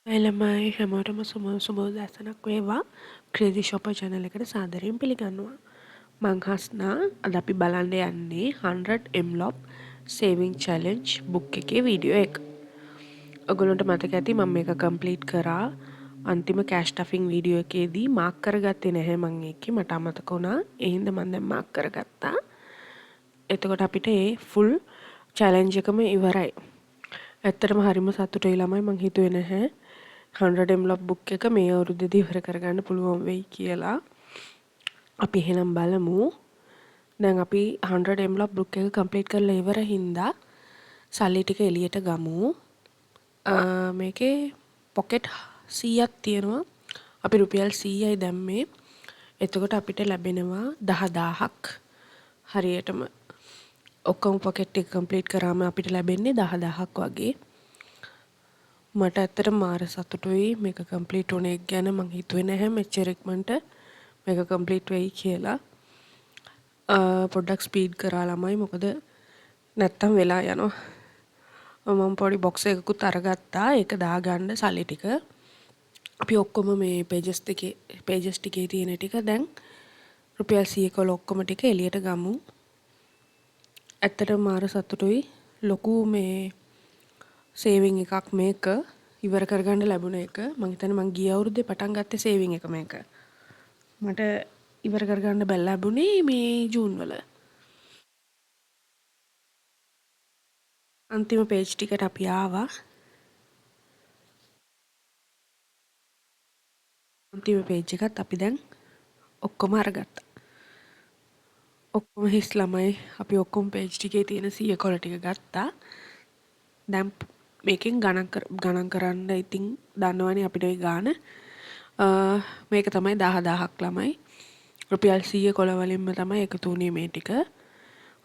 ළමයි හැමෝටම සුබ උදෑසනක් වේවා. ක්‍රේසි ෂොපර් channel එකට සාදරයෙන් පිළිගන්නවා. මං හස්නා අද අපි බලන්න යන්නේ 100 envelope saving challenge book එකේ වීඩියෝ එක. ඔයගොල්ලන්ට මතක ඇති මම මේක කම්ප්ලීට් කරා. අන්තිම කෑෂ් ස්ටෆින් වීඩියෝ එකේදී මාක් කරගත්තේ නැහැ මං ඒකේ. මට අමතක වුණා. ඒ හින්දා මම දැන් මාක් කරගත්තා. එතකොට අපිට ඒ ෆුල් challenge එකම ඉවරයි. ඇත්තටම හරිම සතුටුයි ළමයි. මං හිතුවේ නැහැ 100 envelope book එක මේ අවුරුද්දේදී ඉවර කරගන්න පුළුවන් වෙයි කියලා. අපි එහෙනම් බලමු. දැන් අපි 100 envelope book එක කම්ප්ලීට් කරලා ඉවර හින්දා සල්ලි ටික එළියට ගමු. මේකේ පොකට් 100ක් තියෙනවා. අපි රුපියල් 100යි දැම්මේ. එතකොට අපිට ලැබෙනවා 10000ක්. හරියටම ඔක්කොම පොකට් එක කම්ප්ලීට් කරාම අපිට ලැබෙන්නේ 10000ක් වගේ. මට ඇත්තටම මාර සතුටුයි මේක කම්ප්ලීට් වුණේ ගැන. මං හිතුවේ නැහැ මෙච්චර ඉක්මනට මේක කම්ප්ලීට් වෙයි කියලා. පොඩ්ඩක් ස්පීඩ් කරා ළමයි මොකද නැත්තම් වෙලා යනවා. මම පොඩි බොක්ස් එකකුත් අරගත්තා. ඒක දාගන්න සල්ලි ටික. අපි ඔක්කොම මේ පේජස් ටිකේ තියෙන ටික දැන් රුපියල් 100 කල ඔක්කොම ටික එළියට ගමු. ඇත්තටම මාර සතුටුයි. ලොකු මේ සේවිං එකක් මේක ඉවර කරගන්න ලැබුණ එක. මං හිතන්නේ මං ගිය අවුරුද්දේ පටන් ගත්තේ සේවිං එක මේක. මට ඉවර කරගන්න බැල් ලැබුණේ මේ ජූන් වල. අන්තිම පේජ් ටිකට අපි ආවා. අන්තිම පේජ් එකත් අපි දැන් ඔක්කොම අරගත්තා. ඔක්කොම හිස් ළමයි. අපි ඔක්කොම පේජ් ටිකේ තියෙන 100 කොළ ටික ගත්තා. දැන් මේකෙන් ගණන් කරන්න ඉතින් දන්නවනේ අපිට ඒ ගාන. මේක තමයි 10000ක් ළමයි. රුපියල් 100 කොළ වලින්ම තමයි එකතු වුණේ මේ ටික.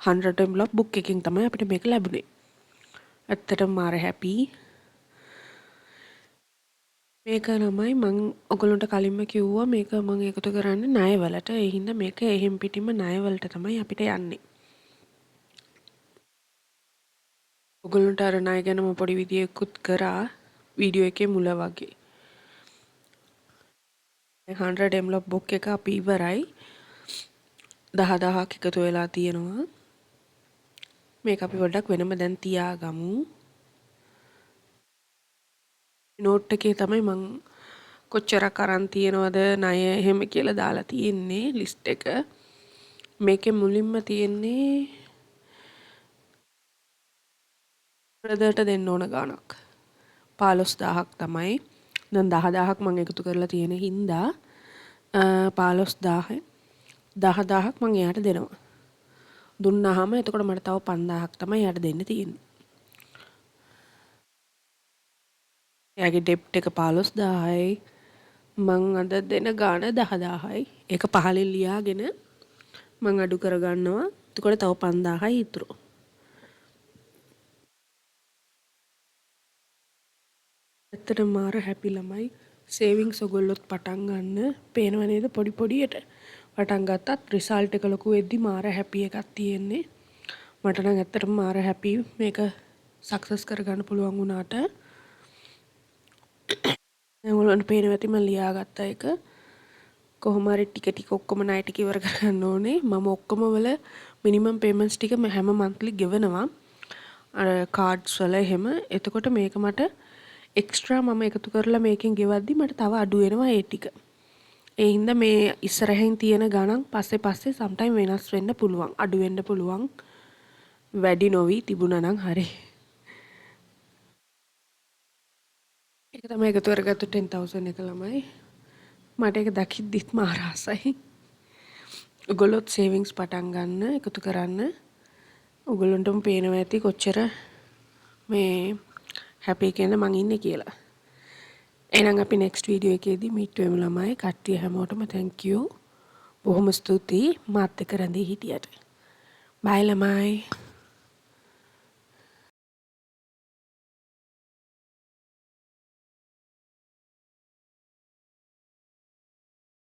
100 envelope book එකකින් තමයි අපිට මේක ලැබුණේ. ඇත්තටම මාර හැපි. මේක ළමයි මං ඔයගොල්ලන්ට කලින්ම කිව්වා මේක මං එකතු කරන්නේ ණයවලට. ඒ හින්දා මේක එහෙම් පිටින්ම ණයවලට තමයි අපිට යන්නේ. ඔයගොල්ලන්ට අර ණය ගැන මම පොඩි විදියකුත් කරා වීඩියෝ එකේ මුල වගේ. 100 envelope book එක අපි ඉවරයි. 10000ක් එකතු වෙලා තියෙනවා. මේක අපි පොඩ්ඩක් වෙනම දැන් තියාගමු. නෝට් එකේ තමයි මං කොච්චරක් අරන් තියනවද ණය එහෙම කියලා දාලා තියෙන්නේ ලිස්ට් එක. මේකේ මුලින්ම තියෙන්නේ බ්‍රදර්ට දෙන්න ඕන ගාණක් 15000ක් තමයි. දැන් 10000ක් මං එකතු කරලා තියෙන හින්දා 15000 10000ක් මං එයාට දෙනවා. දුන්නාම එතකොට මට තව 5000ක් තමයි එයාට දෙන්න තියෙන්නේ. එයාගේ ඩෙප්ට් එක 15000යි. මං අද දෙන ගාණ 10000යි. ඒක පහලින් ලියාගෙන මං අඩු කරගන්නවා. එතකොට තව 5000යි ඉතුරු. ඇත්තටම මාර හැපි ළමයි. සේවිංස් ඔයගොල්ලොත් පටන් ගන්න. පේනව නේද පොඩි පොඩියට පටන් ගත්තත් රිසල්ට් එක ලොකු වෙද්දි මාර හැපි එකක් තියෙන්නේ. මට නම් ඇත්තටම මාර හැපි මේක සක්සස් කරගන්න පුළුවන් වුණාට. දැන් ඔයගොල්ලන්ට පේනවා ඇති මම ලියාගත්ත එක. කොහොම හරි ටික ඔක්කොම ණය ටික ඉවර කරගන්න ඕනේ. මම ඔක්කොම වල මිනිමම් පේමන්ට්ස් ටික හැම මන්ත්ලි ගෙවනවා. අර කාඩ්ස් වල එහෙම. එතකොට මේක මට එක්ස්ට්‍රා මම එකතු කරලා මේකෙන් ගෙවද්දි මට තව අඩු වෙනවා ඒ ටික. ඒ හින්දා මේ ඉස්සරහින් තියෙන ගණන් පස්සේ සම්ටයිම් වෙනස් වෙන්න පුළුවන්. අඩු වෙන්න පුළුවන්. වැඩි නොවි තිබුණා නම් හරි. ඒක තමයි එකතු කරගත්තු 10000 එක ළමයි. මට ඒක දකිද්දිත් මාර ආසයි. ඔයගොල්ලොත් සේවිංස් පටන් ගන්න එකතු කරන්න. ඔයගොල්ලන්ටම පේනවා ඇති කොච්චර මේ හැපි කියන මං ඉන්නේ කියලා. එහෙනම් අපි next වීඩියෝ එකේදී meet වෙමු ළමයි. කට්ටිය හැමෝටම thank you. බොහොම ස්තුතියි මාත් එක්ක රැඳී හිටියට. bye ළමයි.